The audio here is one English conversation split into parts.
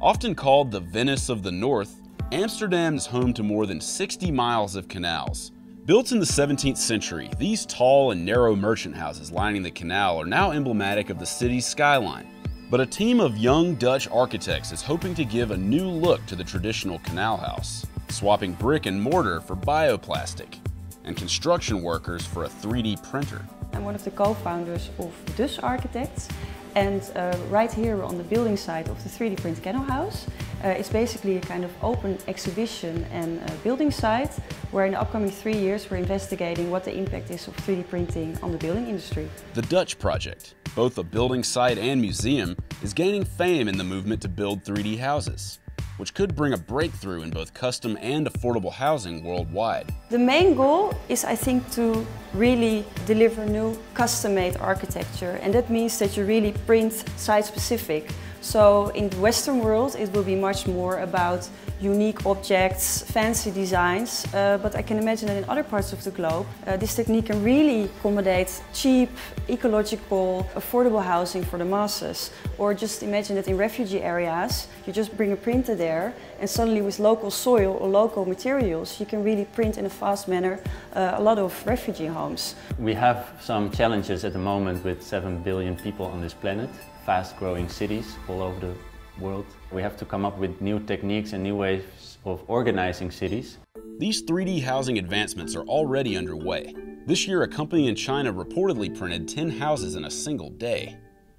Often called the Venice of the North, Amsterdam is home to more than 60 miles of canals. Built in the 17th century, these tall and narrow merchant houses lining the canal are now emblematic of the city's skyline. But a team of young Dutch architects is hoping to give a new look to the traditional canal house, swapping brick and mortar for bioplastic, and construction workers for a 3D printer. I'm one of the co-founders of Dus Architects, and right here on the building site of the 3D print canal house, it's basically a kind of open exhibition and building site where in the upcoming 3 years we're investigating what the impact is of 3D printing on the building industry. The Dutch project, both a building site and museum, is gaining fame in the movement to build 3D houses, which could bring a breakthrough in both custom and affordable housing worldwide. The main goal is, I think, to really deliver new custom-made architecture, and that means that you really print site-specific. So in the Western world it will be much more about unique objects, fancy designs, but I can imagine that in other parts of the globe this technique can really accommodate cheap, ecological, affordable housing for the masses. Or just imagine that in refugee areas you just bring a printer there and suddenly with local soil or local materials you can really print in a fast manner a lot of refugee homes. We have some challenges at the moment with 7 billion people on this planet. Fast-growing cities all over the world. We have to come up with new techniques and new ways of organizing cities. These 3D housing advancements are already underway. This year, a company in China reportedly printed 10 houses in a single day.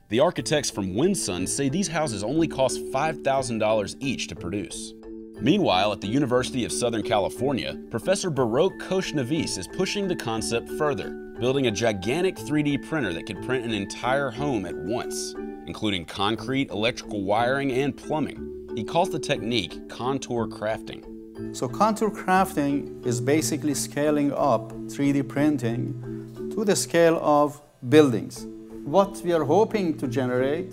The architects from Winsun say these houses only cost $5,000 each to produce. Meanwhile, at the University of Southern California, Professor Baroque Khoshnevis is pushing the concept further, building a gigantic 3D printer that could print an entire home at once, including concrete, electrical wiring, and plumbing. He calls the technique contour crafting. So contour crafting is basically scaling up 3D printing to the scale of buildings. What we are hoping to generate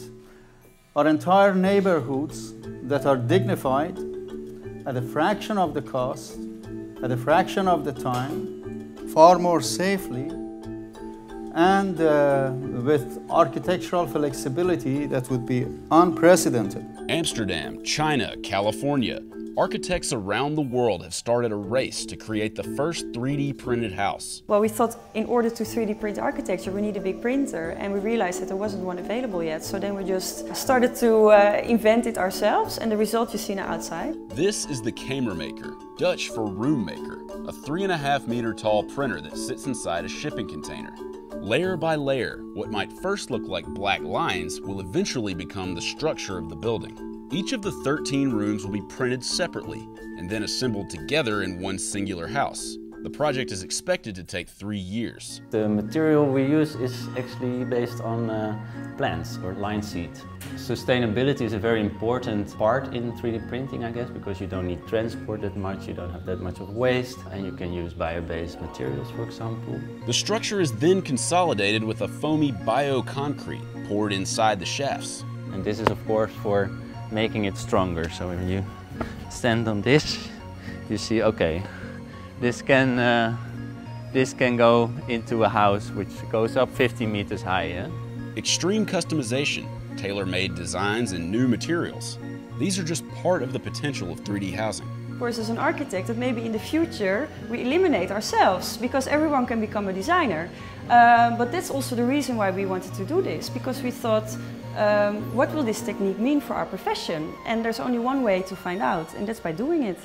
are entire neighborhoods that are dignified at a fraction of the cost, at a fraction of the time, far more safely, and with architectural flexibility that would be unprecedented. Amsterdam, China, California. Architects around the world have started a race to create the first 3D printed house. Well, we thought in order to 3D print architecture we need a big printer, and we realized that there wasn't one available yet. So then we just started to invent it ourselves, and the result you see now outside. This is the Kamermaker, Dutch for room maker, a 3.5 meter tall printer that sits inside a shipping container. Layer by layer, what might first look like black lines will eventually become the structure of the building. Each of the 13 rooms will be printed separately and then assembled together in one singular house. The project is expected to take 3 years. The material we use is actually based on plants or linseed. Sustainability is a very important part in 3D printing, I guess, because you don't need transport that much, you don't have that much of waste, and you can use bio-based materials, for example. The structure is then consolidated with a foamy bioconcrete poured inside the shafts. And this is, of course, for making it stronger. So when you stand on this, you see, okay, this can go into a house which goes up 50 meters high. Yeah? Extreme customization, tailor-made designs, and new materials. These are just part of the potential of 3D housing. Of course, as an architect, that maybe in the future we eliminate ourselves because everyone can become a designer. But that's also the reason why we wanted to do this, because we thought, what will this technique mean for our profession? And there's only one way to find out, and that's by doing it.